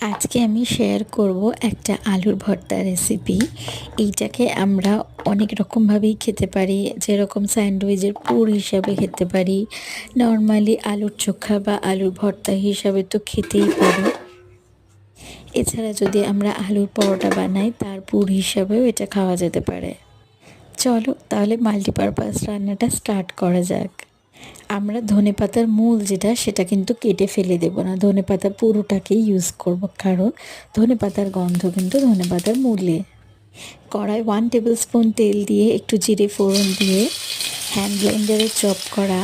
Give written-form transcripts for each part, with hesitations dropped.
আজকে আমি শেয়ার করব একটা আলুর ভর্তা রেসিপি। এইটাকে আমরা অনেক রকমভাবেই খেতে পারি, যেরকম স্যান্ডউইচের পুর হিসাবে খেতে পারি, নরমালি আলুর চোখা বা আলুর ভর্তা হিসাবে তো খেতেই পারি। এছাড়া যদি আমরা আলুর পরোটা বানাই তার পুর হিসাবেও এটা খাওয়া যেতে পারে। চলো তাহলে মাল্টিপারপাস রান্নাটা স্টার্ট করা যাক। আমরা ধনেপাতার মূল যেটা সেটা কিন্তু কেটে ফেলে দেব না, ধনেপাতা পুরোটাকেই ইউজ করব, কারণ ধনেপাতার গন্ধ কিন্তু ধনেপাতার মূলে। কড়াই 1 টেবিল স্পুন তেল দিয়ে একটু জিরে ফোড়ন দিয়ে হ্যান্ড ব্লেন্ডারে চপ করা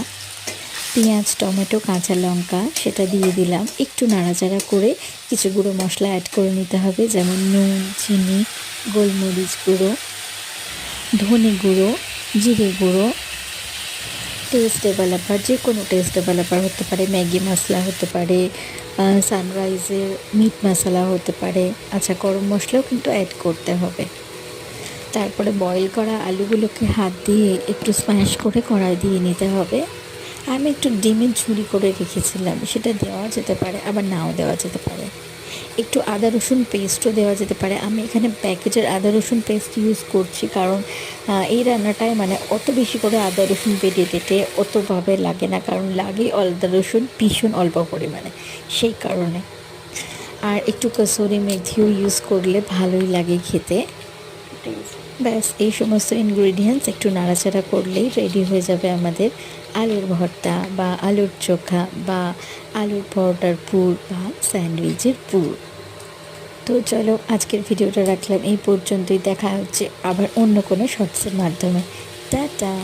পেঁয়াজ, টমেটো, কাঁচা লঙ্কা সেটা দিয়ে দিলাম। একটু নাড়াচাড়া করে কিছু গুঁড়ো মশলা অ্যাড করে নিতে হবে, যেমন নুন, চিনি, গোলমরিচ গুঁড়ো, ধনে গুঁড়ো, জিরে গুঁড়ো, টেস্ট ডেভেলপার, যে কোনো টেস্ট ডেভেলপার হতে পারে, ম্যাগি মশলা হতে পারে, সানরাইজের মিট মশলা হতে পারে, আচ্ছা গরম মশলাও কিন্তু অ্যাড করতে হবে। তারপরে বয়েল করা আলুগুলোকে হাত দিয়ে একটু স্ম্যাশ করে কড়াই দিয়ে নিতে হবে। আমি একটু ডিমের ঝুরি করে রেখেছিলাম, সেটা দেওয়া যেতে পারে, আবার নাও দেওয়া যেতে পারে। একটু আদা রসুন পেস্টও দেওয়া যেতে পারে। আমি এখানে প্যাকেটের আদা রসুন পেস্ট ইউজ করছি, কারণ এই রান্নাটায় মানে অত বেশি করে আদা রসুন বেটে টেটে অতভাবে লাগে না, কারণ লাগে আদা রসুন ভীষণ অল্প পরিমাণে, সেই কারণে। আর একটু কসুরি মেথিও ইউজ করলে ভালোই লাগে খেতে। ব্যাস, এই সমস্ত ইনগ্রিডিয়েন্টস একটু নাড়াচাড়া করলেই রেডি হয়ে যাবে আমাদের আলুর ভর্তা বা আলুর চোখা বা আলুর পরোটার পুর বা স্যান্ডউইচের পুর। তো চলো আজকের ভিডিওটা রাখলাম এই পর্যন্তই। দেখা হচ্ছে আবার অন্য কোনো শর্টসের মাধ্যমে। টাটা।